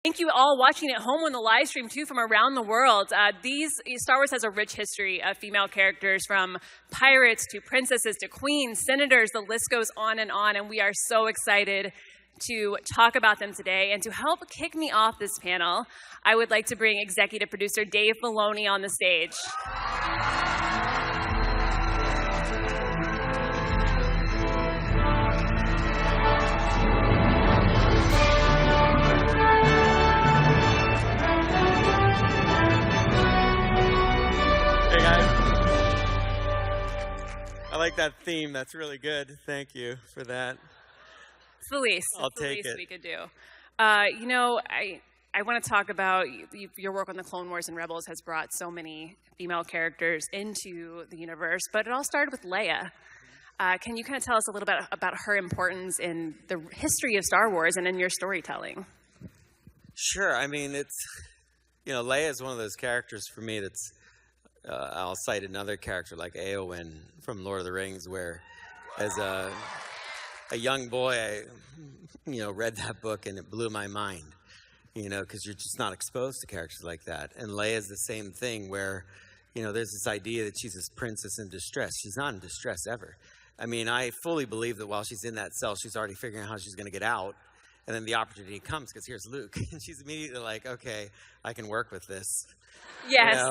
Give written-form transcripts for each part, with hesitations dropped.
Thank you all watching at home on the live stream, too, from around the world. Star Wars has a rich history of female characters, from pirates to princesses to queens, senators, the list goes on, and we are so excited to talk about them today. And to help kick me off this panel, I would like to bring executive producer Dave Filoni on the stage. I like that theme. That's really good. Thank you for that. It's the least. I'll take it. We could do. You know, I want to talk about your work on the Clone Wars and Rebels has brought so many female characters into the universe, but it all started with Leia. Can you kind of tell us a little bit about her importance in the history of Star Wars and in your storytelling? Sure. I mean, Leia is one of those characters for me that's, I'll cite another character like Eowyn from Lord of the Rings, where as a young boy, I, read that book and it blew my mind, because you're just not exposed to characters like that. And Leia's the same thing where, there's this idea that she's this princess in distress. She's not in distress ever. I mean, I fully believe that while she's in that cell, she's already figuring out how she's going to get out. And then the opportunity comes because here's Luke. And she's immediately like, okay, I can work with this. Yes,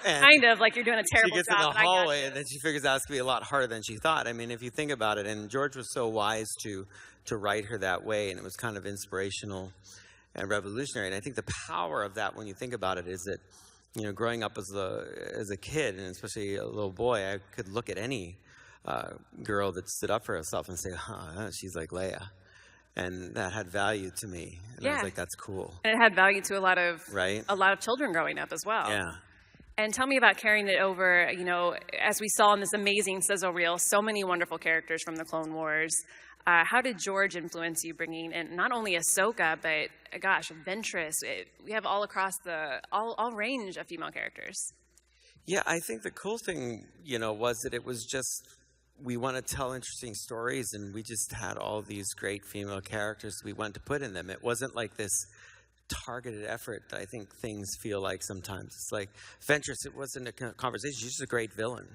kind of like you're doing a terrible job. She gets in the hallway and then she figures out it's going to be a lot harder than she thought. I mean, if you think about it, and George was so wise to write her that way, and it was kind of inspirational and revolutionary. And I think the power of that, when you think about it, is that, growing up as a kid, and especially a little boy, I could look at any girl that stood up for herself and say, she's like Leia. And that had value to me. And I was like, that's cool. And it had value to a lot of children growing up as well. Yeah. And tell me about carrying it over, as we saw in this amazing sizzle reel, so many wonderful characters from the Clone Wars. How did George influence you bringing in not only Ahsoka, but, Ventress? We have all across all range of female characters. Yeah, I think the cool thing, was that it was just, we want to tell interesting stories, and we just had all these great female characters we wanted to put in them. It wasn't like this targeted effort that I think things feel like sometimes. It's like Ventress, it wasn't a conversation. She's just a great villain.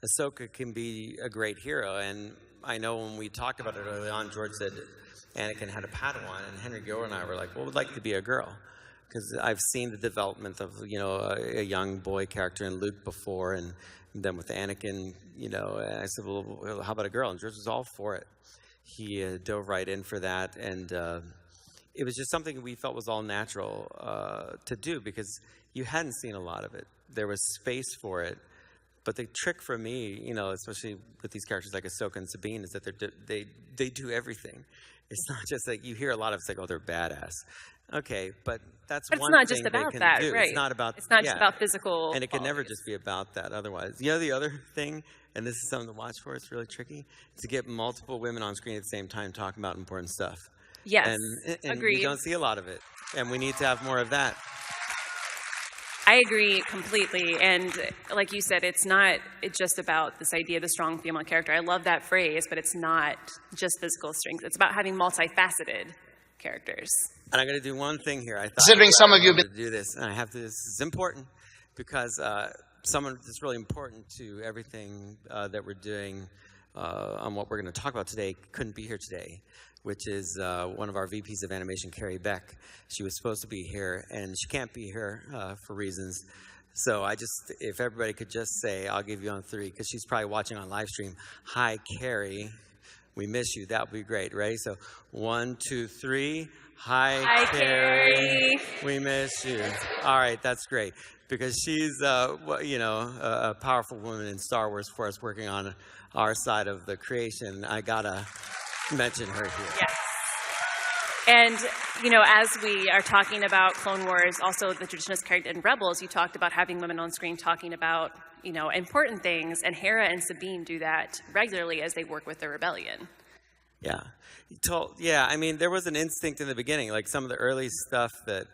Ahsoka can be a great hero, and I know when we talked about it early on, George said Anakin had a Padawan, and Henry Gilroy and I were like, well, we'd like to be a girl. Because I've seen the development of, a young boy character in Luke before, and then with Anakin, and I said, well, how about a girl? And George was all for it. He dove right in for that, and it was just something we felt was all natural to do, because you hadn't seen a lot of it. There was space for it, but the trick for me, especially with these characters like Ahsoka and Sabine, is that they do everything. It's not just like you hear a lot of it's like, oh, they're badass. Okay, but that's one thing. But it's not just about that, right? It's not about. It's not just about physical. And it can never just be about that. Otherwise, the other thing, and this is something to watch for. It's really tricky to get multiple women on screen at the same time talking about important stuff. Yes, and agreed. We don't see a lot of it, and we need to have more of that. I agree completely, and like you said, it's just about this idea of the strong female character. I love that phrase, but it's not just physical strength. It's about having multifaceted characters. And I'm going to do one thing here. I thought considering some of you to do this, and I have to. This is important because someone that's really important to everything that we're doing on what we're going to talk about today couldn't be here today, which is one of our VPs of animation, Carrie Beck. She was supposed to be here, and she can't be here for reasons. So if everybody could just say, I'll give you on 3, because she's probably watching on live stream. Hi, Carrie. We miss you. That would be great. Ready? So 1, 2, 3. Hi, Carrie. We miss you. All right, that's great. Because she's, a powerful woman in Star Wars for us, working on our side of the creation. I got to mention her here. Yes. And, as we are talking about Clone Wars, also the traditionalist character in Rebels, you talked about having women on screen talking about, important things. And Hera and Sabine do that regularly as they work with the rebellion. Yeah. I mean, there was an instinct in the beginning, like some of the early stuff that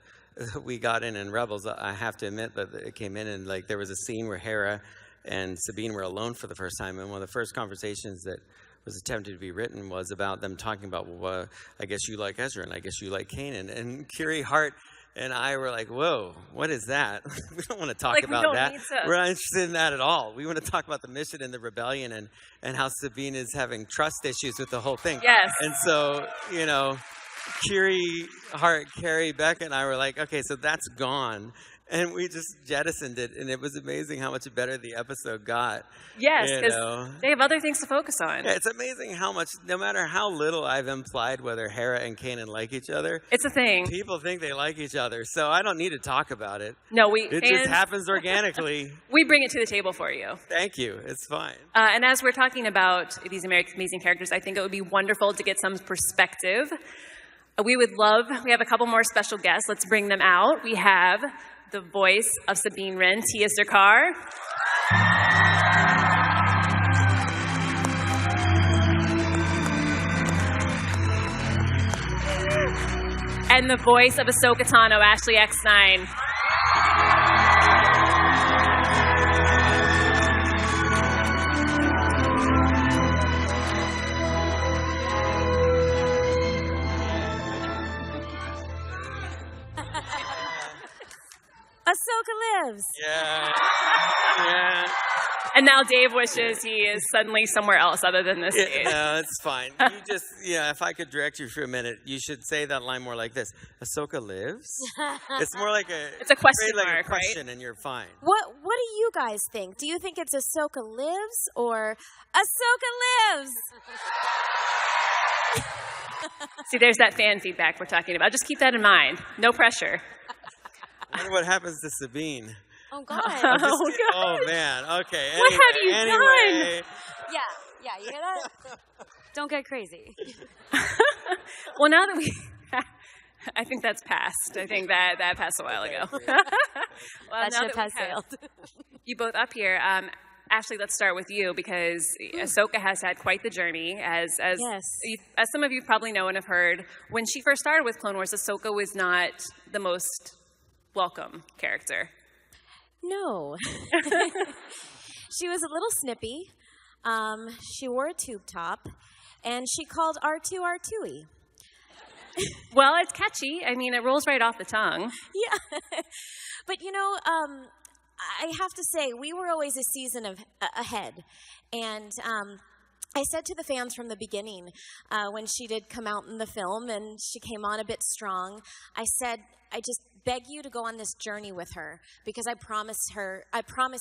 we got in Rebels. I have to admit that it came in, and like there was a scene where Hera and Sabine were alone for the first time, and one of the first conversations that was attempted to be written was about them talking about, well, I guess you like Ezra, and I guess you like Kanan. And Carrie Hart and I were like, whoa, what is that? We don't want to talk about that. We're not interested in that at all. We want to talk about the mission and the rebellion and how Sabine is having trust issues with the whole thing. Yes. And so, you know, Carrie Hart, Carrie, Beck, and I were like, okay, so that's gone. And we just jettisoned it, and it was amazing how much better the episode got. Yes, because they have other things to focus on. Yeah, it's amazing how much, no matter how little I've implied whether Hera and Kanan like each other, it's a thing. People think they like each other, so I don't need to talk about it. No, it just happens organically. We bring it to the table for you. Thank you. It's fine. And as we're talking about these amazing characters, I think it would be wonderful to get some perspective. We have a couple more special guests. Let's bring them out. We have the voice of Sabine Wren, Tiya Sircar. And the voice of Ahsoka Tano, Ashley Eckstein. Ahsoka lives. Yeah. Yeah. And now Dave wishes he is suddenly somewhere else other than this stage. No, it's fine. You just, if I could direct you for a minute, you should say that line more like this. Ahsoka lives? It's more like it's a question like mark, a question, right? and you're fine. What do you guys think? Do you think it's Ahsoka lives or Ahsoka lives? See, there's that fan feedback we're talking about. Just keep that in mind. No pressure. I wonder what happens to Sabine. Oh, God. Oh, man. Okay. What have you done? Yeah, you hear that? Don't get crazy. Well, now that I think that's passed. I think that passed a while ago. That ship has sailed. You both up here. Ashley, let's start with you because Ahsoka has had quite the journey. As some of you probably know and have heard, when she first started with Clone Wars, Ahsoka was not the most welcome character. No. She was a little snippy. She wore a tube top, and she called R2 R2-y. Well, it's catchy. I mean, it rolls right off the tongue. Yeah. But, I have to say, we were always a season ahead. And I said to the fans from the beginning, when she did come out in the film and she came on a bit strong, I said, I just beg you to go on this journey with her because I promise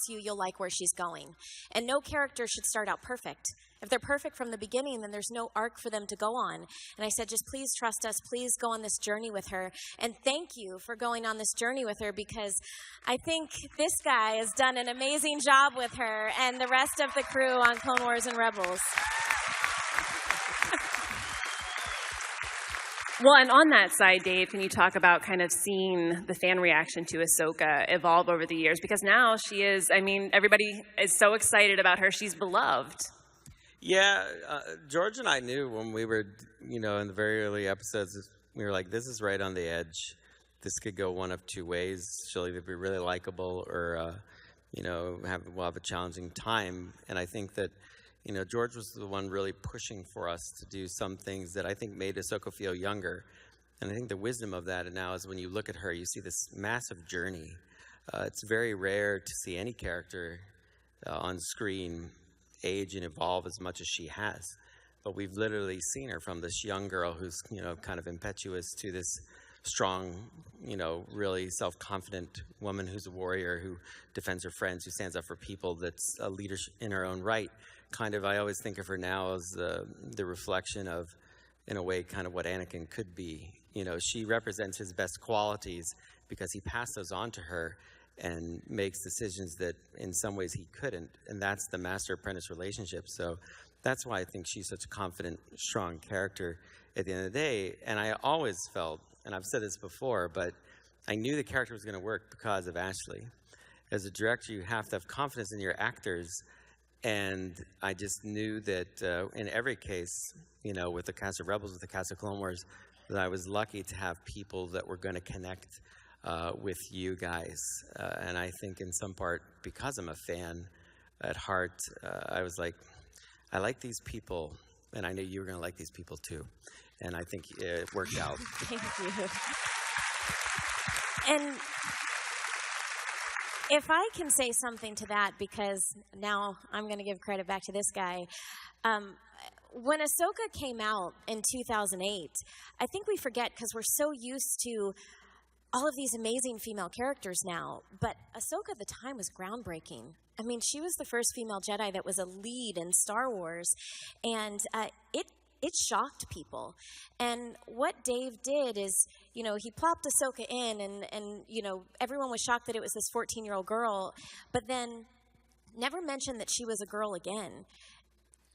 you you'll like where she's going. And no character should start out perfect. If they're perfect from the beginning, then there's no arc for them to go on. And I said, just please trust us. Please go on this journey with her. And thank you for going on this journey with her because I think this guy has done an amazing job with her and the rest of the crew on Clone Wars and Rebels. Well, and on that side, Dave, can you talk about kind of seeing the fan reaction to Ahsoka evolve over the years? Because now she is, everybody is so excited about her. She's beloved. Yeah, George and I knew when we were, in the very early episodes, we were like, this is right on the edge. This could go one of two ways. She'll either be really likable or, we'll have a challenging time. And I think that, George was the one really pushing for us to do some things that I think made Ahsoka feel younger. And I think the wisdom of that now is when you look at her, you see this massive journey. It's very rare to see any character on screen age and evolve as much as she has. But we've literally seen her from this young girl who's, kind of impetuous to this strong, really self-confident woman who's a warrior, who defends her friends, who stands up for people, that's a leader in her own right. I always think of her now as the reflection of, in a way, kind of what Anakin could be. She represents his best qualities because he passed those on to her and makes decisions that in some ways he couldn't. And that's the master-apprentice relationship. So that's why I think she's such a confident, strong character at the end of the day. And I always felt, and I've said this before, but I knew the character was going to work because of Ashley. As a director, you have to have confidence in your actors. And I just knew that in every case, with the cast of Rebels, with the cast of Clone Wars, that I was lucky to have people that were going to connect with you guys. And I think in some part, because I'm a fan at heart, I was like, I like these people. and I knew you were going to like these people too. And I think it worked out. Thank you. And if I can say something to that, because now I'm going to give credit back to this guy. When Ahsoka came out in 2008, I think we forget because we're so used to all of these amazing female characters now. But Ahsoka at the time was groundbreaking. I mean, she was the first female Jedi that was a lead in Star Wars. And it shocked people. And what Dave did is, you know, he plopped Ahsoka in and you know, everyone was shocked that it was this 14-year-old girl, but then never mentioned that she was a girl again.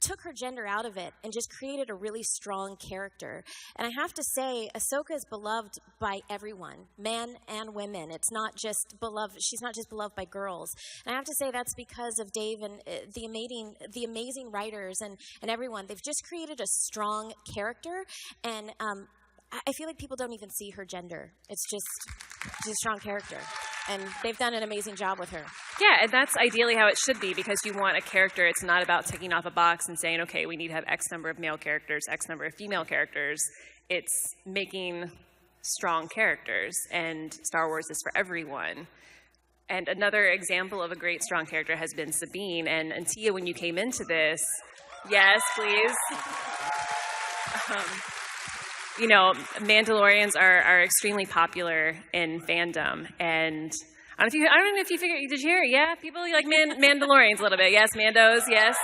Took her gender out of it and just created a really strong character. And I have to say, Ahsoka is beloved by everyone, men and women. It's not just beloved, she's not just beloved by girls. And I have to say that's because of Dave and the amazing writers and everyone. They've just created a strong character, and I feel like people don't even see her gender. She's a strong character. And they've done an amazing job with her. Yeah, and that's ideally how it should be, because you want a character. It's not about ticking off a box and saying, okay, we need to have X number of male characters, X number of female characters. It's making strong characters, and Star Wars is for everyone. And another example of a great strong character has been Sabine. And Tiya, when you came into this, yes, please. You know, Mandalorians are extremely popular in fandom, and I don't know if you figured. Did you hear it? Yeah, people like Mandalorians a little bit. Yes, Mandos. Yes.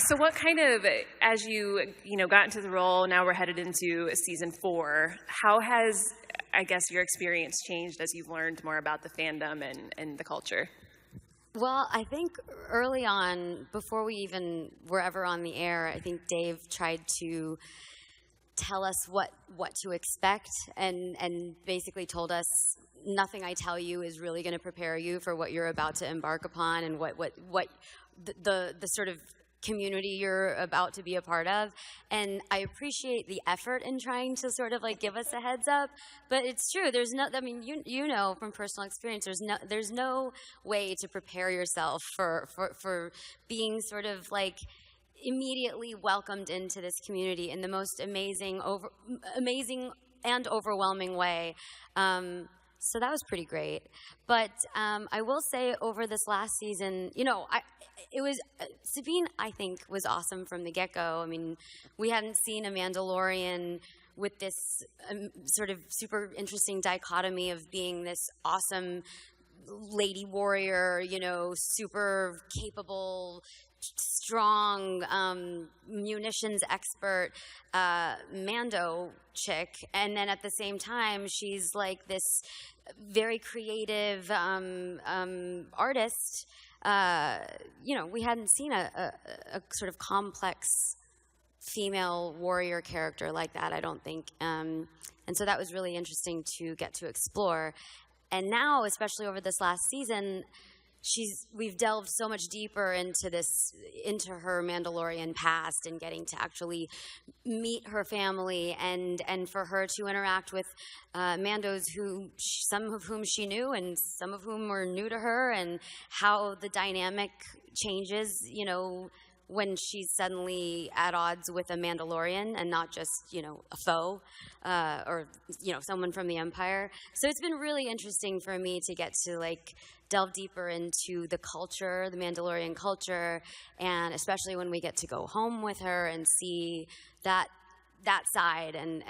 So, what kind of, as you got into the role? Now we're headed into season 4. How has, I guess, your experience changed as you've learned more about the fandom and the culture? Well, I think early on, before we even were ever on the air, I think Dave tried to tell us what to expect, and basically told us nothing I tell you is really going to prepare you for what you're about to embark upon, and what the sort of community you're about to be a part of. And I appreciate the effort in trying to sort of like give us a heads up, but it's true, there's no, I mean, you know from personal experience, there's no way to prepare yourself for being sort of like immediately welcomed into this community in the most amazing and overwhelming way. So that was pretty great. But I will say, over this last season, Sabine, I think, was awesome from the get-go. I mean, we hadn't seen a Mandalorian with this sort of super interesting dichotomy of being this awesome lady warrior, super capable, strong, munitions expert Mando chick, and then at the same time she's like this very creative artist. We hadn't seen a sort of complex female warrior character like that, I don't think, and so that was really interesting to get to explore. And now, especially over this last season, we've delved so much deeper into her Mandalorian past, and getting to actually meet her family, and for her to interact with Mandos, some of whom she knew and some of whom were new to her, and how the dynamic changes, when she's suddenly at odds with a Mandalorian and not just, a foe or, someone from the Empire. So it's been really interesting for me to get to delve deeper into the culture, the Mandalorian culture, and especially when we get to go home with her and see that side, and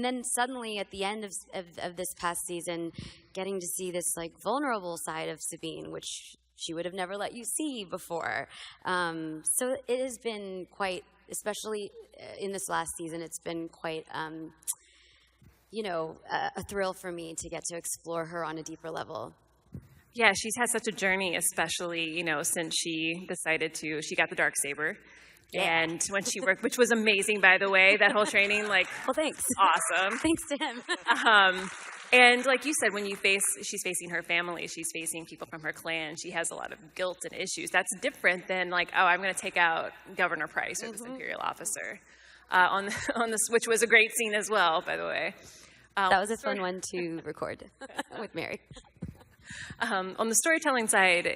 then suddenly at the end of this past season, getting to see this vulnerable side of Sabine, which she would have never let you see before. So it has been quite, especially in this last season, it's been quite, a thrill for me to get to explore her on a deeper level. Yeah, she's had such a journey, especially, since she got the Darksaber. Yeah. And when she worked, which was amazing, by the way, that whole training, well, thanks. Awesome. Thanks to him. And like you said, when she's facing her family, she's facing people from her clan, she has a lot of guilt and issues. That's different than I'm going to take out Governor Price or this Imperial officer on this, which was a great scene as well, by the way. That was a fun one to record with Mary. On the storytelling side,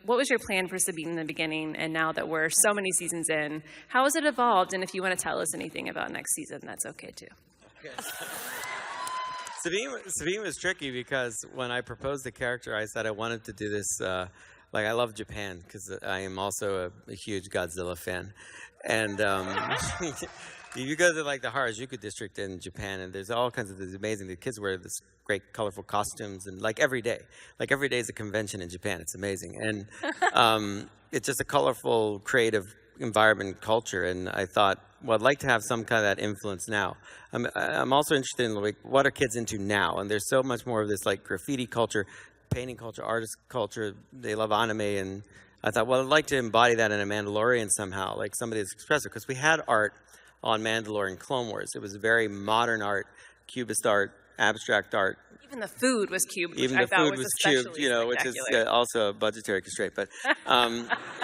what was your plan for Sabine in the beginning, and now that we're so many seasons in, how has it evolved? And if you want to tell us anything about next season, that's okay too. Sabine was tricky because when I proposed the character, I said I wanted to do this. I love Japan because I am also a huge Godzilla fan, and you go to the Harajuku district in Japan, and there's all kinds of these amazing. The kids wear this great, colorful costumes, and every day is a convention in Japan. It's amazing, and it's just a colorful, creative environment, culture. And I thought, well, I'd like to have some kind of that influence now. I'm also interested in what are kids into now, and there's so much more of this graffiti culture, painting culture, artist culture. They love anime, and I thought, well, I'd like to embody that in a Mandalorian somehow, somebody that's expressive, because we had art on Mandalorian Clone Wars. It was very modern art, cubist art, abstract art. Even the food was cubed, Even the food was cubed, which is also a budgetary constraint, but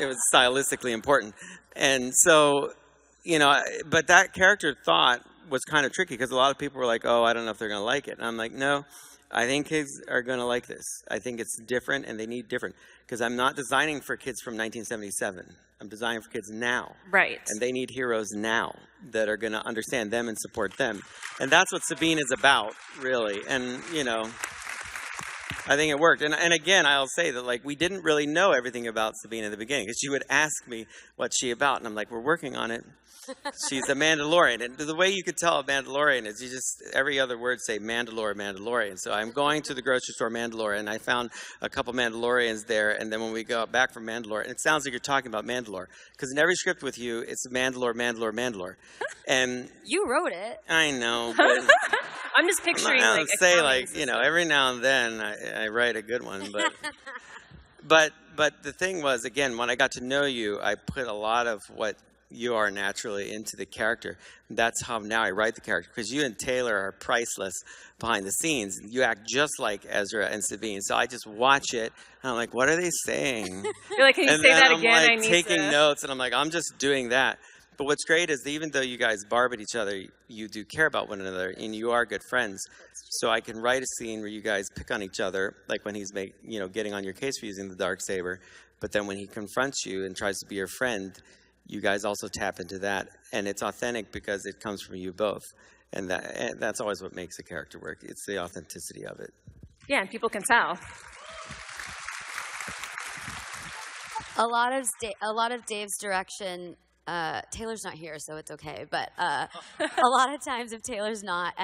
it was stylistically important. And so, but that character thought was kind of tricky because a lot of people were like, oh, I don't know if they're going to like it. And I'm like, no, I think kids are going to like this. I think it's different, and they need different. Because I'm not designing for kids from 1977. I'm designing for kids now. Right. And they need heroes now that are going to understand them and support them. And that's what Sabine is about, really. And, I think it worked. And again, I'll say that, we didn't really know everything about Sabine in the beginning. Because she would ask me, what's she about? And I'm like, we're working on it. She's a Mandalorian. And the way you could tell a Mandalorian is you just, every other word say Mandalorian. So I'm going to the grocery store, Mandalorian, and I found a couple Mandalorians there. And then when we go back from Mandalore, it sounds like you're talking about Mandalore. Because in every script with you, it's Mandalore. And you wrote it. I know. But I'm just picturing, I don't say, every now and then I write a good one. But the thing was, again, when I got to know you, I put a lot of what you are naturally into the character. That's how now I write the character, because you and Taylor are priceless behind the scenes. You act just like Ezra and Sabine. So I just watch it, and I'm like, what are they saying? You're like, can you say that again? I'm taking notes, and I'm like, I'm just doing that. But what's great is even though you guys barb at each other, you do care about one another, and you are good friends. So I can write a scene where you guys pick on each other, like when he's getting on your case for using the Darksaber. But then when he confronts you and tries to be your friend, you guys also tap into that, and it's authentic because it comes from you both, and that's always what makes a character work. It's the authenticity of it. Yeah, and people can tell. A lot of Dave's direction. Taylor's not here, so it's okay. But a lot of times, if Taylor's not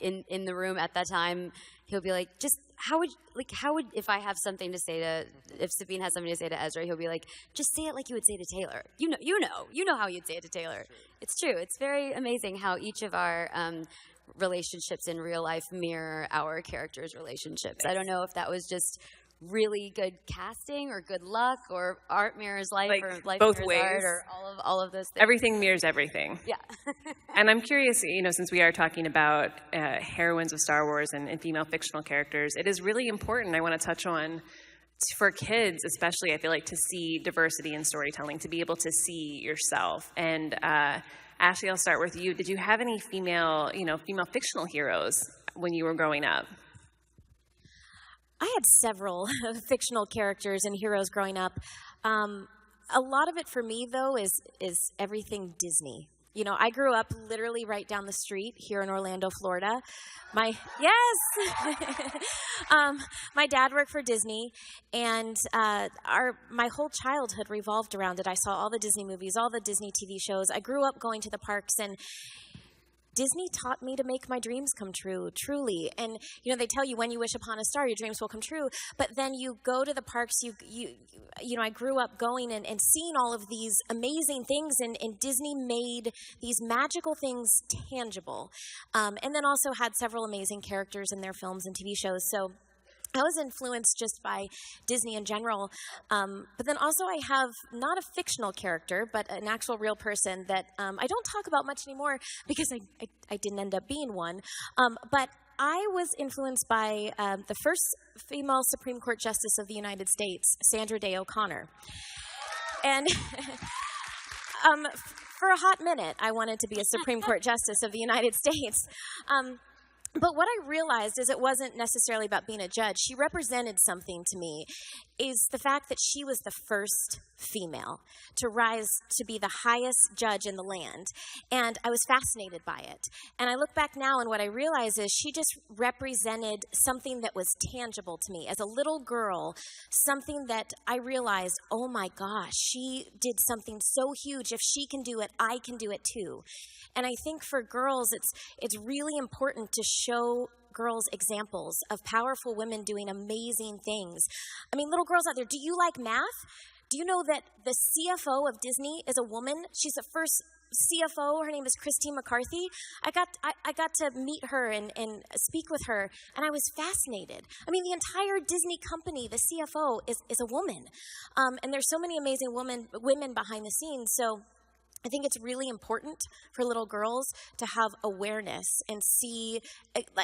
in the room at that time, he'll be like, just how would if I have something to say if Sabine has something to say to Ezra, he'll be like, just say it like you would say to Taylor. You know how you'd say it to Taylor. True. It's true. It's very amazing how each of our relationships in real life mirror our characters' relationships. Yes. I don't know if that was just really good casting or good luck or art mirrors life or life both mirrors ways. Art or all of those things. Everything mirrors everything. Yeah. And I'm curious, since we are talking about heroines of Star Wars and female fictional characters, it is really important, I want to touch on, for kids especially, I feel like, to see diversity in storytelling, to be able to see yourself. And Ashley, I'll start with you. Did you have any female fictional heroes when you were growing up? I had several fictional characters and heroes growing up. A lot of it for me, though, is everything Disney. I grew up literally right down the street here in Orlando, Florida. My dad worked for Disney, and my whole childhood revolved around it. I saw all the Disney movies, all the Disney TV shows. I grew up going to the parks, and Disney taught me to make my dreams come true, truly. And, they tell you when you wish upon a star, your dreams will come true. But then you go to the parks, I grew up going and seeing all of these amazing things, and Disney made these magical things tangible. And then also had several amazing characters in their films and TV shows. So I was influenced just by Disney in general, but then also I have not a fictional character, but an actual real person that I don't talk about much anymore because I didn't end up being one. But I was influenced by the first female Supreme Court Justice of the United States, Sandra Day O'Connor. And for a hot minute, I wanted to be a Supreme Court Justice of the United States. But what I realized is it wasn't necessarily about being a judge. She represented something to me, is the fact that she was the first female to rise to be the highest judge in the land. And I was fascinated by it. And I look back now and what I realize is she just represented something that was tangible to me. As a little girl, something that I realized, oh my gosh, she did something so huge. If she can do it, I can do it too. And I think for girls, it's really important to show girls examples of powerful women doing amazing things. I mean, little girls out there, do you like math? Do you know that the CFO of Disney is a woman? She's the first CFO. Her name is Christine McCarthy. I got to meet her and speak with her, and I was fascinated. I mean, the entire Disney company, the CFO, is a woman. And there's so many amazing women behind the scenes. So I think it's really important for little girls to have awareness and see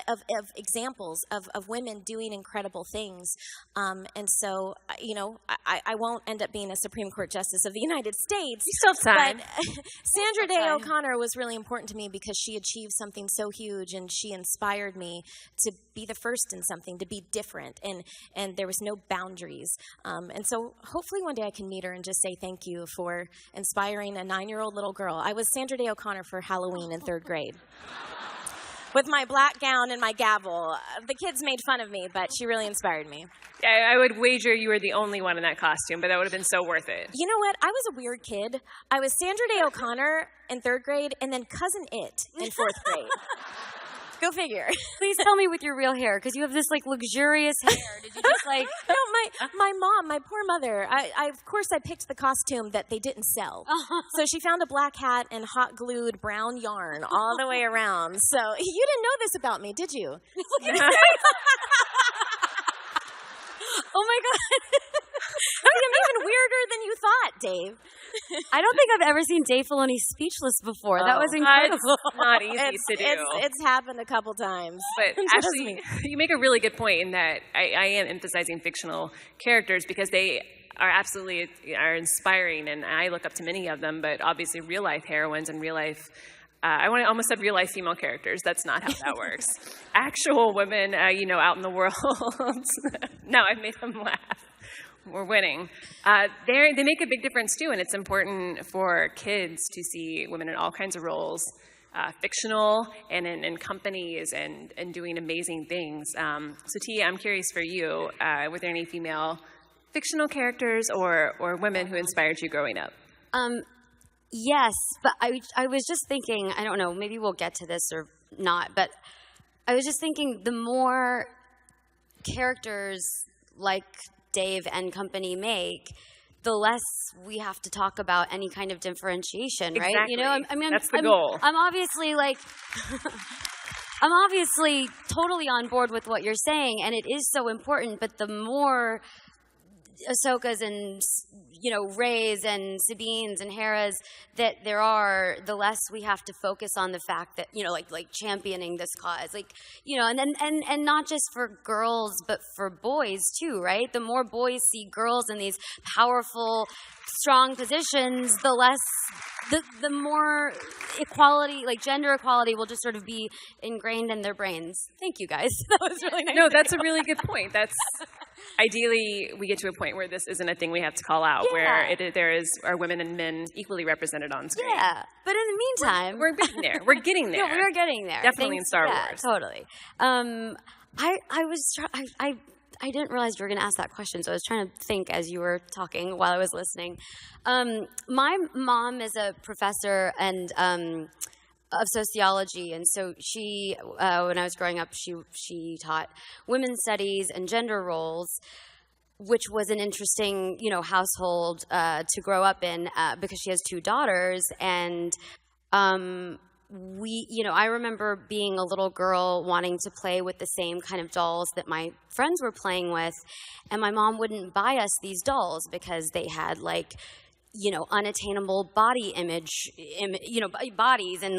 of examples of women doing incredible things. And so, you know, I won't end up being a Supreme Court Justice of the United States. You still have time. But Sandra Day O'Connor was really important to me because she achieved something so huge, and she inspired me to be the first in something, to be different, and there was no boundaries. And so hopefully one day I can meet her and just say thank you for inspiring a 9-year-old little girl. I was Sandra Day O'Connor for Halloween in 3rd grade. With my black gown and my gavel. The kids made fun of me, but she really inspired me. Yeah, I would wager you were the only one in that costume, but that would have been so worth it. You know what? I was a weird kid. I was Sandra Day O'Connor in 3rd grade, and then Cousin It in 4th grade. Go figure. Please tell me with your real hair, because you have this like luxurious hair. Did you just like? No, my mom, my poor mother. Of course I picked the costume that they didn't sell. So she found a black hat and hot glued brown yarn all the way around. So you didn't know this about me, did you? Oh my God. I'm even weirder than you thought, Dave. I don't think I've ever seen Dave Filoni speechless before. That was incredible. It's not easy to do. It's happened a couple times. But actually, you make a really good point in that I am emphasizing fictional characters because they are absolutely inspiring, and I look up to many of them, but obviously real-life heroines and real-life I almost said real-life female characters. That's not how that works. Actual women, out in the world. No, I've made them laugh. We're winning. They make a big difference, too, and it's important for kids to see women in all kinds of roles, fictional and in companies and doing amazing things. So, Tiya, I'm curious for you, were there any female fictional characters or women who inspired you growing up? Yes, but I was just thinking, I don't know, maybe we'll get to this or not, but I was just thinking the more characters like Dave and company make, the less we have to talk about any kind of differentiation, right? Exactly. You know, that's the goal. I'm obviously I'm obviously totally on board with what you're saying, and it is so important, but the more Ahsoka's and, Rey's and Sabine's and Hera's that there are, the less we have to focus on the fact that, like championing this cause. And not just for girls, but for boys too, right? The more boys see girls in these powerful, strong positions, the less, the more equality, like gender equality will just sort of be ingrained in their brains. Thank you, guys. That was really nice. No, that's a really good point. That's ideally we get to a point where this isn't a thing we have to call out, where are women and men equally represented on screen. Yeah, but in the meantime, we're getting there. We're getting there. No, we're getting there. Definitely in Star Wars. Totally. I didn't realize you were going to ask that question, so I was trying to think as you were talking while I was listening. My mom is a professor of sociology, and so she, when I was growing up, she taught women's studies and gender roles, which was an interesting, household to grow up in because she has 2 daughters, and I remember being a little girl wanting to play with the same kind of dolls that my friends were playing with, and my mom wouldn't buy us these dolls because they had unattainable body image, bodies, and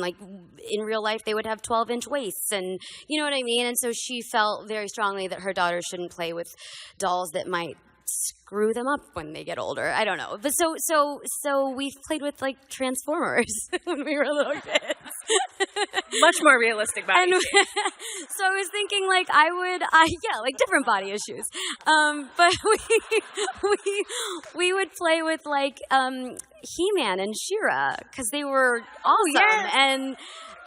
in real life they would have 12-inch waists, and you know what I mean? And so she felt very strongly that her daughters shouldn't play with dolls that might screw them up when they get older. I don't know. But so we played with Transformers when we were little kids. Much more realistic body And shape. so I was thinking, like, like different body issues. But we would play with, like, He-Man and She-Ra, because they were awesome. yes.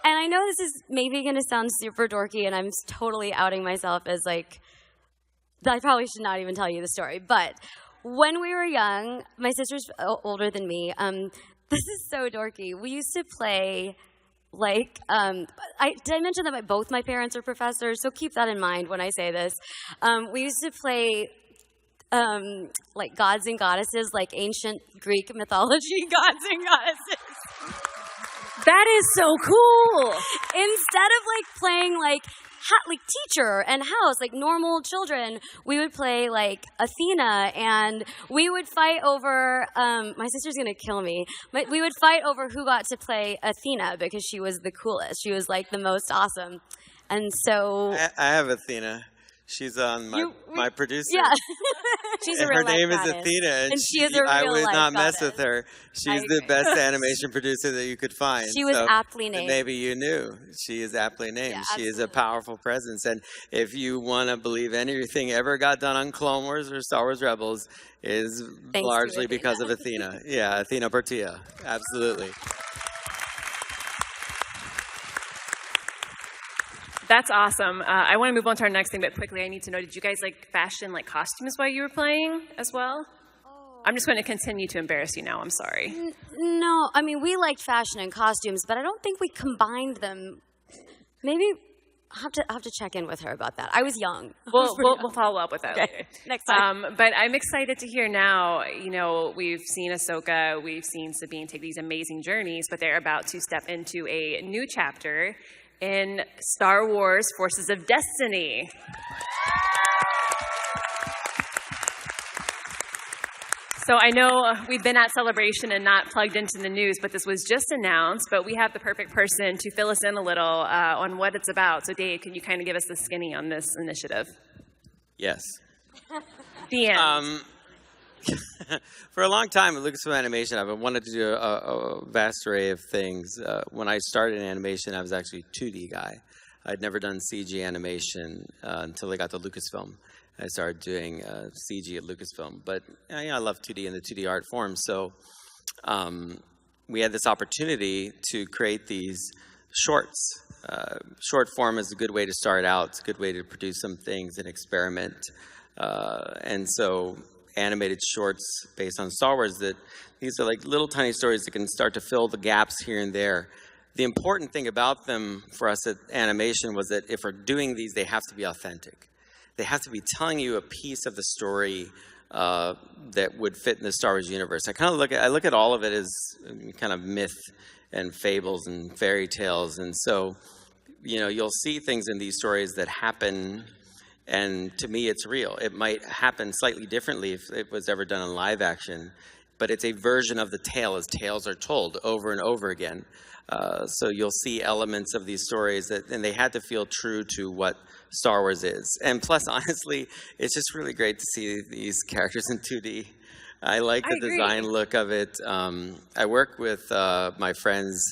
And I know this is maybe going to sound super dorky, and I'm totally outing myself as, like, I probably should not even tell you the story. But when we were young, my sister's older than me. This is so dorky. We used to play, like, did I mention that both my parents are professors? So keep that in mind when I say this. We used to play, like, gods and goddesses, like ancient Greek mythology gods and goddesses. That is so cool. Instead of, like, playing, like teacher and house, like normal children, we would play, like, Athena, and we would fight over, my sister's gonna kill me, but we would fight over who got to play Athena, because she was the coolest. She was, like, the most awesome. And so... I have Athena. She's on my producer. Yeah. She's a And real her life name goddess. is Athena, and she is a real I would life not mess goddess. with her. She's I the agree. best animation producer that you could find. She was aptly named. Maybe you knew. She is aptly named. Yeah, she is a absolutely. powerful presence. And if you want to believe anything ever got done on Clone Wars or Star Wars Rebels is Thanks to largely Athena. because of Athena. Yeah, Athena Portia. Absolutely. That's awesome. I want to move on to our next thing, but quickly, I need to know, did you guys, like, fashion, like, costumes while you were playing as well? I'm just going to continue to embarrass you now. I'm sorry. No, I mean, we liked fashion and costumes, but I don't think we combined them. Maybe I'll have to check in with her about that. I was young. We'll follow up with that Okay. later. Next time. But I'm excited to hear now, you know, we've seen Ahsoka, we've seen Sabine take these amazing journeys, but they're about to step into a new chapter in Star Wars Forces of Destiny. So I know we've been at Celebration and not plugged into the news, but this was just announced, but we have the perfect person to fill us in a little on what it's about. So Dave, can you kind of give us the skinny on this initiative? Yes. The end. For a long time at Lucasfilm Animation, I've wanted to do a vast array of things. When I started in animation, I was actually a 2D guy. I'd never done CG animation until I got to Lucasfilm. I started doing CG at Lucasfilm. But you know, I love 2D and the 2D art form. So we had this opportunity to create these shorts. Short form is a good way to start out. It's a good way to produce some things and experiment. And so animated shorts based on Star Wars, that these are like little tiny stories that can start to fill the gaps here and there. The important thing about them for us at animation was that if we're doing these, they have to be authentic. They have to be telling you a piece of the story that would fit in the Star Wars universe. I look at all of it as kind of myth and fables and fairy tales. And so, you know, you'll see things in these stories that happen, and to me, it's real. It might happen slightly differently if it was ever done in live action, but it's a version of the tale as tales are told over and over again. So you'll see elements of these stories and they had to feel true to what Star Wars is. And plus, honestly, it's just really great to see these characters in 2D. I like the design look of it. I work with my friends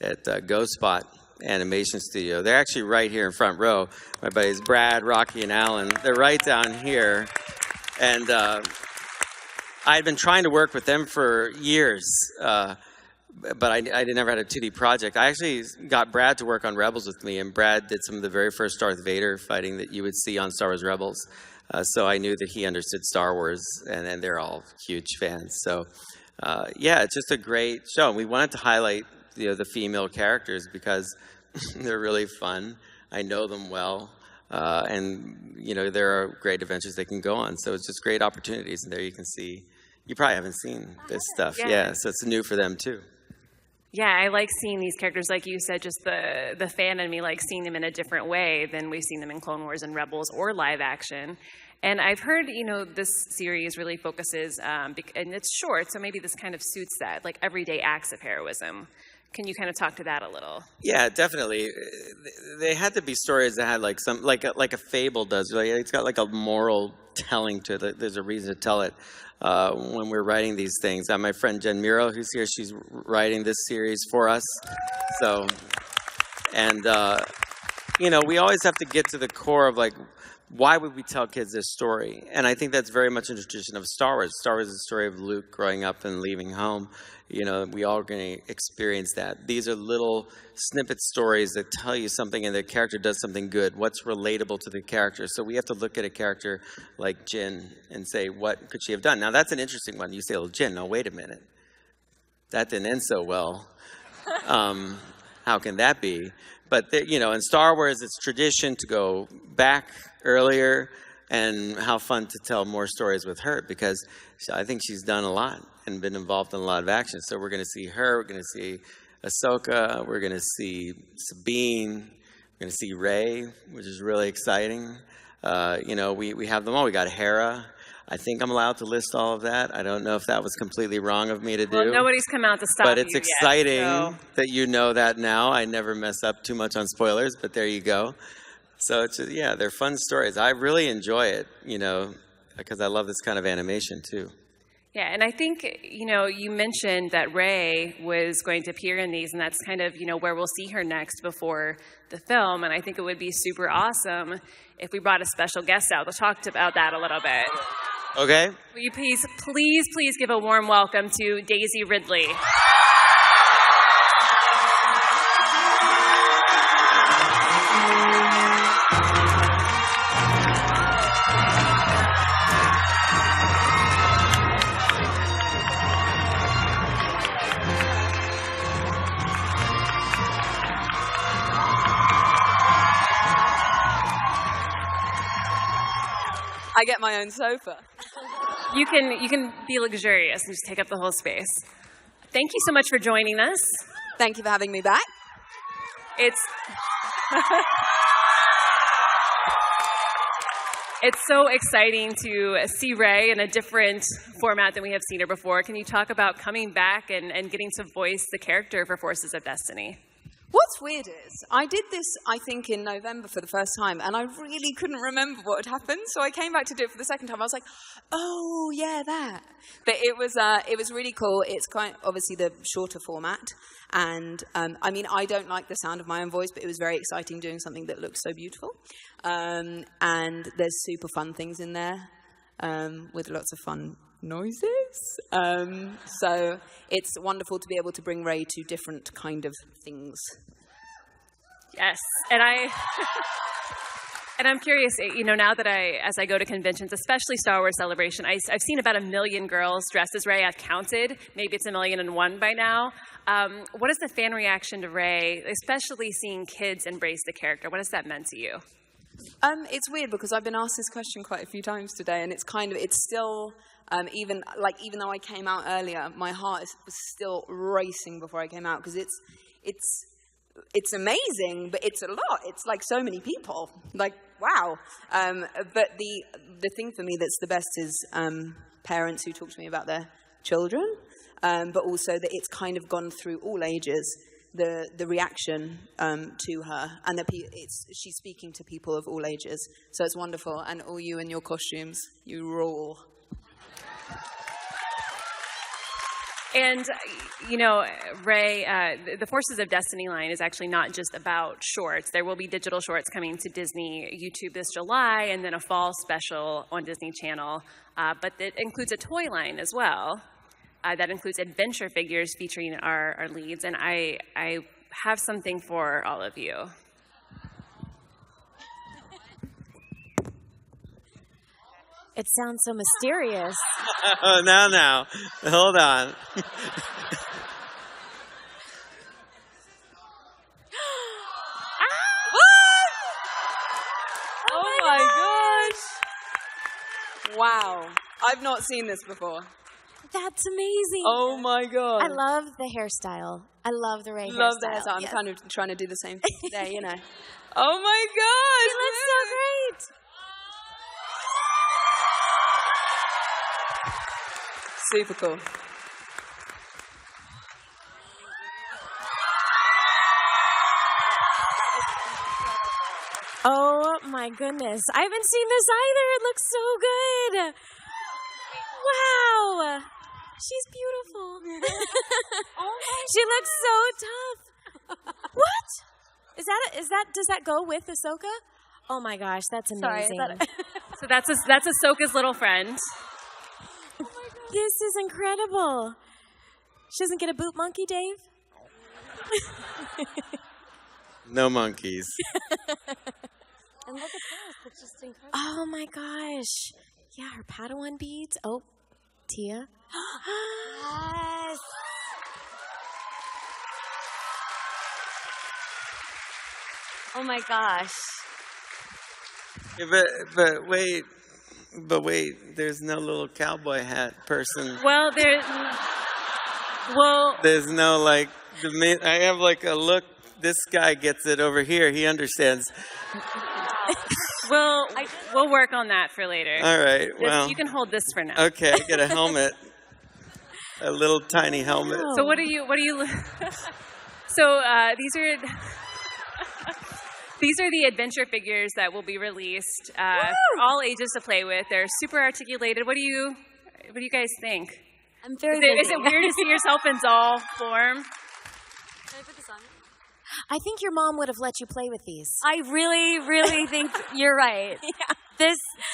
at GoSpot Animation Studio. They're actually right here in front row. My buddies Brad, Rocky, and Alan. They're right down here. And I'd been trying to work with them for years, but I never had a 2D project. I actually got Brad to work on Rebels with me, and Brad did some of the very first Darth Vader fighting that you would see on Star Wars Rebels. So I knew that he understood Star Wars, and they're all huge fans. So yeah, it's just a great show. And we wanted to highlight the female characters because they're really fun. I know them well. And, you know, there are great adventures they can go on. So it's just great opportunities. And there you can see, you probably haven't seen this stuff. Yeah, so it's new for them too. Yeah, I like seeing these characters, like you said, just the fan in me likes seeing them in a different way than we've seen them in Clone Wars and Rebels or live action. And I've heard, you know, this series really focuses, and it's short, so maybe this kind of suits that, like everyday acts of heroism. Can you kind of talk to that a little? Yeah, definitely. They had to be stories that had like some, like a fable does. Like it's got like a moral telling to it. There's a reason to tell it when we're writing these things. My friend Jen Muro, who's here, she's writing this series for us. So And, we always have to get to the core of, like, why would we tell kids this story? And I think that's very much in the tradition of Star Wars. Star Wars is the story of Luke growing up and leaving home. We all are going to experience that. These are little snippet stories that tell you something and the character does something good. What's relatable to the character? So we have to look at a character like Jyn and say, what could she have done? Now, that's an interesting one. You say, well, Jyn, now wait a minute. That didn't end so well. How can that be? But, in Star Wars, it's tradition to go back earlier, and how fun to tell more stories with her, because I think she's done a lot and been involved in a lot of action. So we're going to see her, we're going to see Ahsoka, we're going to see Sabine, we're going to see Rey, which is really exciting. We have them all. We got Hera. I think I'm allowed to list all of that. I don't know if that was completely wrong of me to do. Well, nobody's come out to stop you But it's exciting yet, so. that you know that now. I never mess up too much on spoilers, but there you go. So, they're fun stories. I really enjoy it, because I love this kind of animation, too. Yeah, and I think, you mentioned that Rey was going to appear in these, and that's kind of, where we'll see her next before the film. And I think it would be super awesome if we brought a special guest out to talk about that a little bit. Okay. Will you please give a warm welcome to Daisy Ridley. I get my own sofa. You can be luxurious and just take up the whole space. Thank you so much for joining us. Thank you for having me back. It's so exciting to see Rey in a different format than we have seen her before. Can you talk about coming back and getting to voice the character for Forces of Destiny? What's weird is, I did this, I think, in November for the first time, and I really couldn't remember what had happened, so I came back to do it for the second time. I was like, oh, yeah, that. But it was really cool. It's obviously the shorter format, and, I don't like the sound of my own voice, but it was very exciting doing something that looks so beautiful. And there's super fun things in there, with lots of fun noises. So it's wonderful to be able to bring Rey to different kind of things. Yes, and I'm curious, now that as I go to conventions, especially Star Wars Celebration, I've seen about 1 million girls dressed as Rey. I've counted. Maybe it's 1,000,001 by now. What is the fan reaction to Rey, especially seeing kids embrace the character? What has that meant to you? It's weird because I've been asked this question quite a few times today, and it's still, even though I came out earlier, my heart was still racing before I came out, because it's amazing, but it's a lot. It's like so many people. Like, wow. But the thing for me that's the best is parents who talk to me about their children, but also that it's kind of gone through all ages. The reaction to her, and she's speaking to people of all ages, so it's wonderful. And all you in your costumes, you rule. And, Rey, the Forces of Destiny line is actually not just about shorts. There will be digital shorts coming to Disney YouTube this July, and then a fall special on Disney Channel. But it includes a toy line as well. That includes adventure figures featuring our leads. And I have something for all of you. It sounds so mysterious. Oh, now. Hold on. Oh my gosh! Wow. I've not seen this before. That's amazing. Oh my god. I love the hairstyle. I love the Rey hairstyle. Love the hairstyle. I'm Yes. kind of trying to do the same thing today, Oh my god! She looks so great. Super cool. Oh my goodness. I haven't seen this either. It looks so good. Wow. She's beautiful. She looks so tough. What? Does that go with Ahsoka? Oh my gosh, that's amazing. So that's Ahsoka's little friend. This is incredible. She doesn't get a boot monkey, Dave? No monkeys. And look at this. It's just incredible. Oh my gosh. Yeah, her Padawan beads. Oh, Tiya. Yes. Oh my gosh. Yeah, but wait, there's no little cowboy hat person. Well, there's no like, I have like a look, this guy gets it over here, he understands. We'll work on that for later. All right, well. You can hold this for now. Okay, I get a helmet. A little tiny helmet. So what are you, so these are the adventure figures that will be released for all ages to play with. They're super articulated. What do you guys think? I'm very Is it weird to see yourself in doll form? Can I put this on? I think your mom would have let you play with these. I really, really think you're right. Yeah.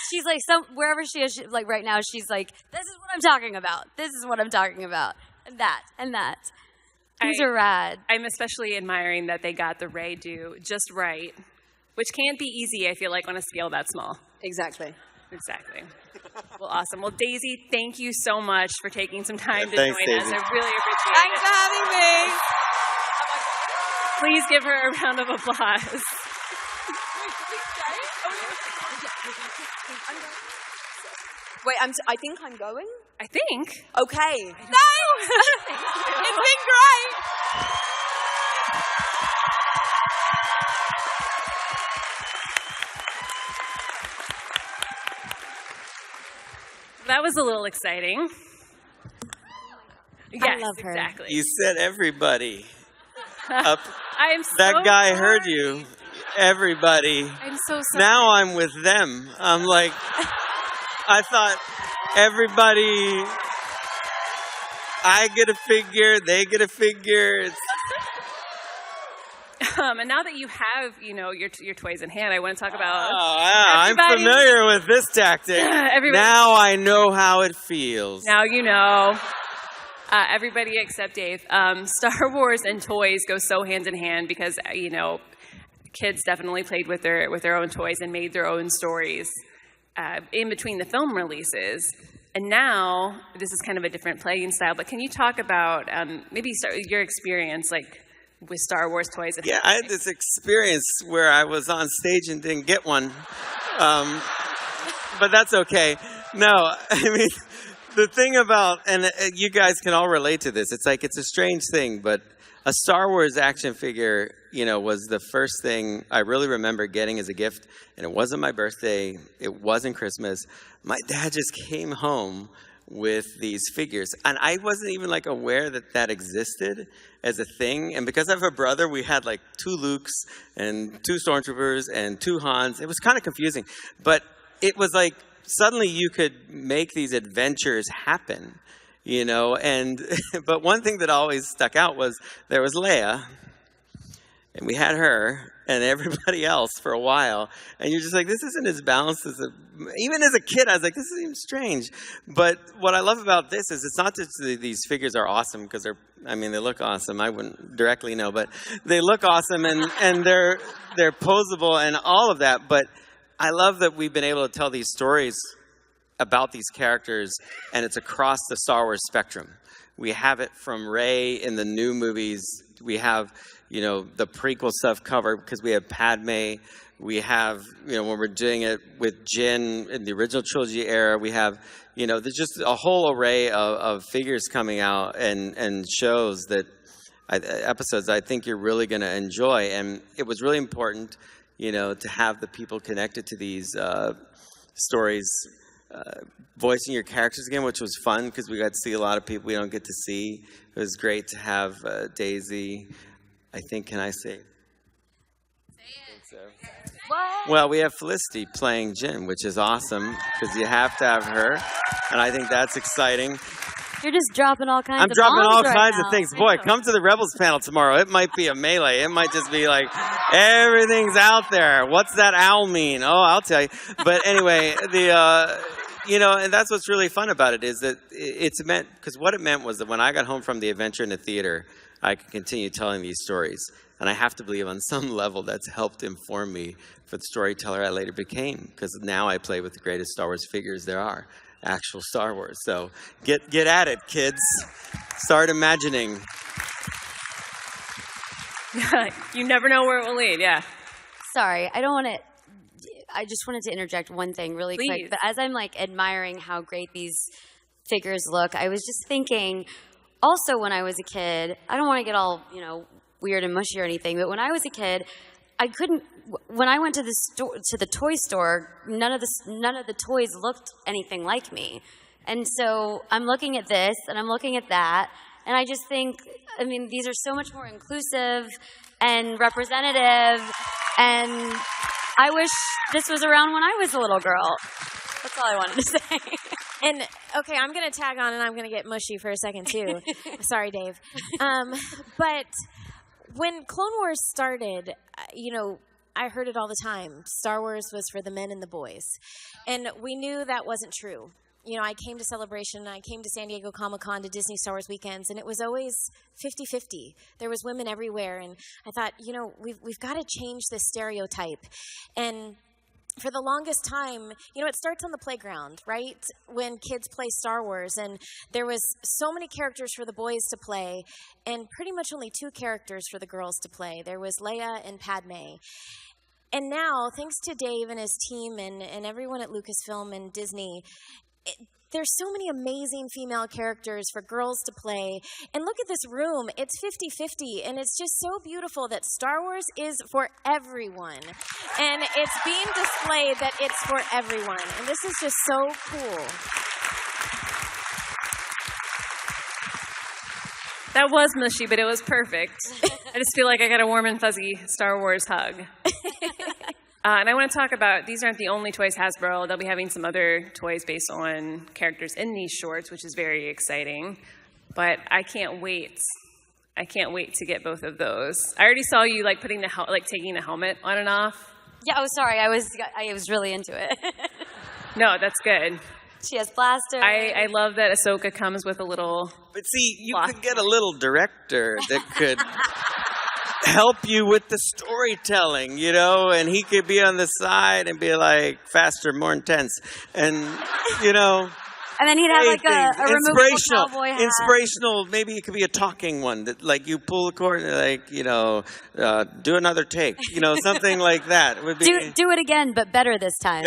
She's like, wherever she is, like right now, she's like, this is what I'm talking about. This is what I'm talking about. And that, and that. These are rad. I'm especially admiring that they got the Rey do just right, which can't be easy, I feel like, on a scale that small. Exactly. Well, awesome. Well, Daisy, thank you so much for taking some time to thanks, join Daisy. us. I really appreciate Thanks it. for having me. Please give her a round of applause. Wait, I think I'm going? I think. Okay. Thanks! It's been great! That was a little exciting. Yes, love her. Exactly. You said everybody. Up. I am so That guy sorry. heard you. Everybody. I'm so sorry. Now I'm with them. I'm like, I thought everybody, I get a figure, they get a figure. It's, and now that you have, your toys in hand, I want to talk about. I'm familiar with this tactic. Now I know how it feels. Now you know. Everybody except Dave. Star Wars and toys go so hand in hand because kids definitely played with their own toys and made their own stories in between the film releases. And now this is kind of a different playing style. But can you talk about maybe your experience with Star Wars toys? Yeah, I had this experience where I was on stage and didn't get one. But that's okay. No, I mean, the thing about, and you guys can all relate to this, it's a strange thing, but a Star Wars action figure, was the first thing I really remember getting as a gift, and it wasn't my birthday, it wasn't Christmas. My dad just came home with these figures, and I wasn't even aware that existed as a thing. And because I have a brother, we had 2 Lukes and 2 Stormtroopers and 2 Hans. It was kind of confusing, but it was suddenly you could make these adventures happen, and but one thing that always stuck out was there was Leia, and we had her and everybody else for a while, and you're just this isn't as balanced as even as a kid, I was this seems strange. But what I love about this is it's not just these figures are awesome because they look awesome. I wouldn't directly know, but they look awesome and they're posable and all of that, but I love that we've been able to tell these stories about these characters, and it's across the Star Wars spectrum. We have it from Rey in the new movies. We have, the prequel stuff covered because we have Padmé. We have, when we're doing it with Jin in the original trilogy era, we have, there's just a whole array of figures coming out and shows that, episodes I think you're really going to enjoy. And it was really important to have the people connected to these stories voicing your characters again, which was fun because we got to see a lot of people we don't get to see. It was great to have Daisy. I think, can I say? Say it. So. Well, we have Felicity playing Jin, which is awesome because you have to have her, and I think that's exciting. You're just dropping all kinds I'm of dropping bombs all right kinds now. of things. Boy, come to the Rebels panel tomorrow. It might be a melee. It might just be like, everything's out there. What's that owl mean? Oh, I'll tell you. But anyway, and that's what's really fun about it is that it's meant, because what it meant was that when I got home from the adventure in the theater, I could continue telling these stories. And I have to believe on some level that's helped inform me for the storyteller I later became, because now I play with the greatest Star Wars figures there are, actual Star Wars. So get at it, kids. Start imagining. You never know where it will lead, yeah. Sorry, I just wanted to interject one thing really quick. But as I'm like admiring how great these figures look, I was just thinking, also when I was a kid, I don't want to get all, weird and mushy or anything, but when I was a kid, when I went to the toy store, none of the toys looked anything like me. And so I'm looking at this and I'm looking at that, and I just think, these are so much more inclusive and representative, and I wish this was around when I was a little girl. That's all I wanted to say. And, okay, I'm going to tag on and I'm going to get mushy for a second, too. Sorry, Dave. But when Clone Wars started, I heard it all the time. Star Wars was for the men and the boys. And we knew that wasn't true. I came to Celebration, I came to San Diego Comic-Con, to Disney Star Wars weekends, and it was always 50-50. There was women everywhere, and I thought, we've got to change this stereotype. And for the longest time, it starts on the playground, right? When kids play Star Wars, and there was so many characters for the boys to play, and pretty much only 2 characters for the girls to play. There was Leia and Padmé. And now, thanks to Dave and his team and everyone at Lucasfilm and Disney, there's so many amazing female characters for girls to play. And look at this room. It's 50-50. And it's just so beautiful that Star Wars is for everyone. And it's being displayed that it's for everyone. And this is just so cool. That was mushy, but it was perfect. I just feel like I got a warm and fuzzy Star Wars hug. And I want to talk about, these aren't the only toys Hasbro. They'll be having some other toys based on characters in these shorts, which is very exciting. But I can't wait. I can't wait to get both of those. I already saw you putting taking the helmet on and off. Yeah, oh, sorry. I was really into it. No, that's good. She has blaster. I love that Ahsoka comes with a little... But see, you could get a little director that could... help you with the storytelling, and he could be on the side and be like faster, more intense, and and then he'd have a removable cowboy hat. Inspirational. Maybe it could be a talking one that you pull the cord and do another take, something like that. It would be do it again, but better this time.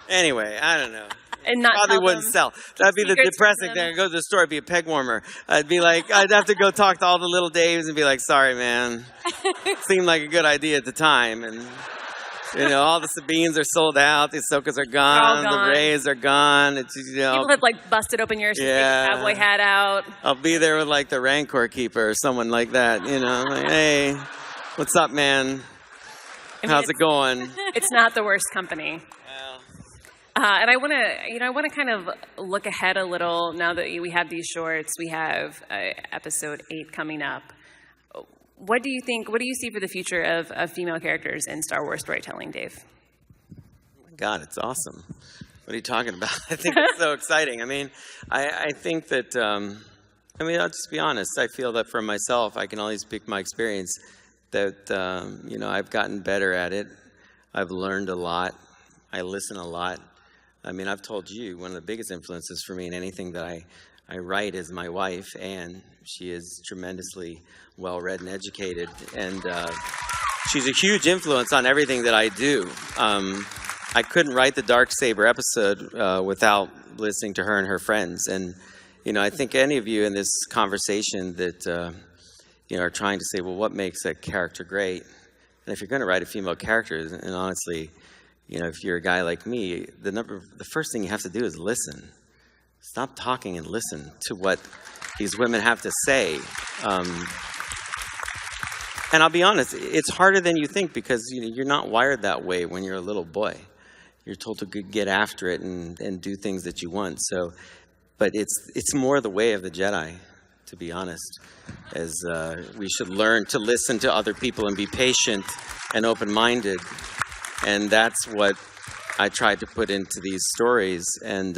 Anyway, I don't know. And not probably wouldn't sell. That'd be the depressing thing. I'd go to the store, it'd be a peg warmer. I'd have to go talk to all the little Daves and be like, sorry, man. Seemed like a good idea at the time. And, all the Sabines are sold out. The Ahsokas are gone. The Rays are gone. It's, people have busted open yours, take the cowboy hat out. I'll be there with the Rancor Keeper or someone like that, hey, what's up, man? How's it going? It's not the worst company. And I want to kind of look ahead a little now that we have these shorts. We have episode 8 coming up. What do you think? What do you see for the future of female characters in Star Wars storytelling, Dave? Oh my God, it's awesome. What are you talking about? I think it's so exciting. I think that, I'll just be honest. I feel that for myself, I can only speak my experience, that, I've gotten better at it. I've learned a lot. I listen a lot. I've told you, one of the biggest influences for me in anything that I write is my wife, Anne. She is tremendously well-read and educated, and she's a huge influence on everything that I do. I couldn't write the Darksaber episode without listening to her and her friends, and I think any of you in this conversation that are trying to say, well, what makes a character great? And if you're going to write a female character, and honestly, if you're a guy like me, the first thing you have to do is listen. Stop talking and listen to what these women have to say. And I'll be honest, it's harder than you think because you're not wired that way when you're a little boy. You're told to get after it and do things that you want. So but it's more the way of the Jedi, to be honest, as we should learn to listen to other people and be patient and open-minded. And that's what I tried to put into these stories. And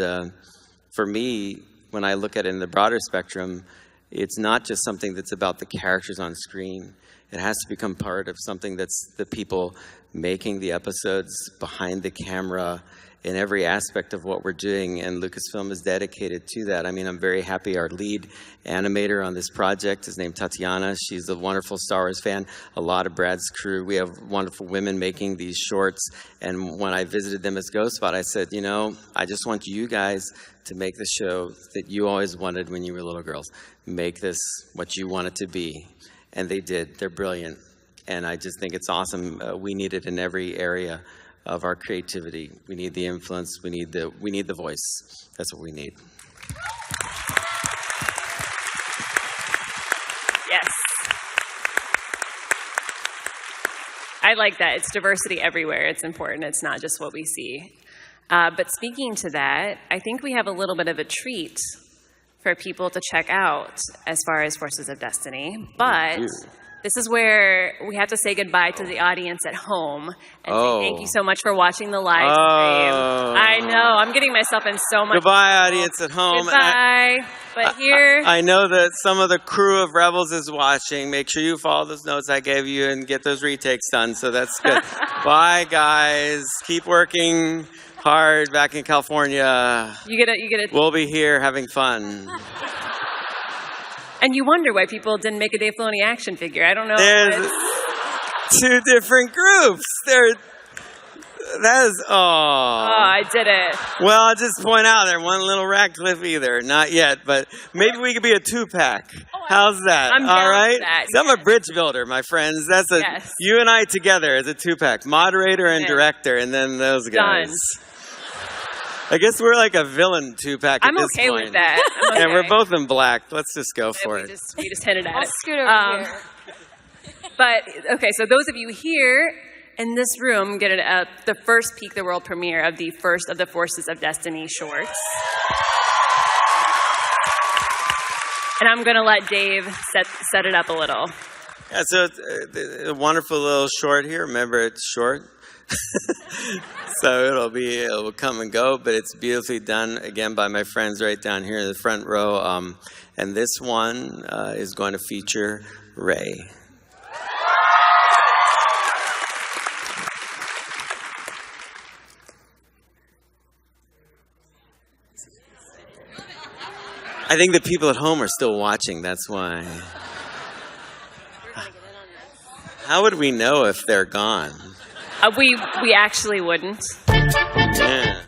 for me, when I look at it in the broader spectrum, it's not just something that's about the characters on screen. It has to become part of something that's the people making the episodes, behind the camera, in every aspect of what we're doing, and Lucasfilm is dedicated to that. I mean, I'm very happy our lead animator on this project is named Tatiana. She's a wonderful Star Wars fan. A lot of Brad's crew. We have wonderful women making these shorts, and when I visited them as Ghostbot, I said, you know, I just want you guys to make the show that you always wanted when you were little girls. Make this what you want it to be. And they did. They're brilliant. And I just think it's awesome. We need it in every area of our creativity. We need the influence. We need the voice. That's what we need. Yes. I like that. It's diversity everywhere. It's important. It's not just what we see. But speaking to that, I think we have a little bit of a treat for people to check out as far as Forces of Destiny. But this is where we have to say goodbye to the audience at home and say thank you so much for watching the live stream. I know, I'm getting myself in so much Goodbye, audience at home. Goodbye. But here... I know that some of the crew of Rebels is watching. Make sure you follow those notes I gave you and get those retakes done, so that's good. Bye, guys. Keep working hard back in California. You get it. We'll be here having fun. And you wonder why people didn't make a Dave Filoni action figure. I don't know. There's two different groups. I did it. Well, I'll just point out there one little Radcliffe either. Not yet, but maybe we could be a 2-pack. How's that? I'm all right? that. I'm a bridge builder, my friends. That's you and I together as a 2-pack. Moderator and director, and then those guys. Done. I guess we're like a villain 2-pack at this point. I'm okay with that. And we're both in black. Let's just go for it. We just hinted at it. I'll scoot over here. But, okay, so those of you here in this room get the first peek, the world premiere of the first of the Forces of Destiny shorts. And I'm going to let Dave set it up a little. Yeah, so it's a wonderful little short here. Remember, it's short. So it'll come and go, but it's beautifully done, again, by my friends right down here in the front row. And this one is going to feature Rey. I think the people at home are still watching, that's why. How would we know if they're gone? We actually wouldn't. Yeah.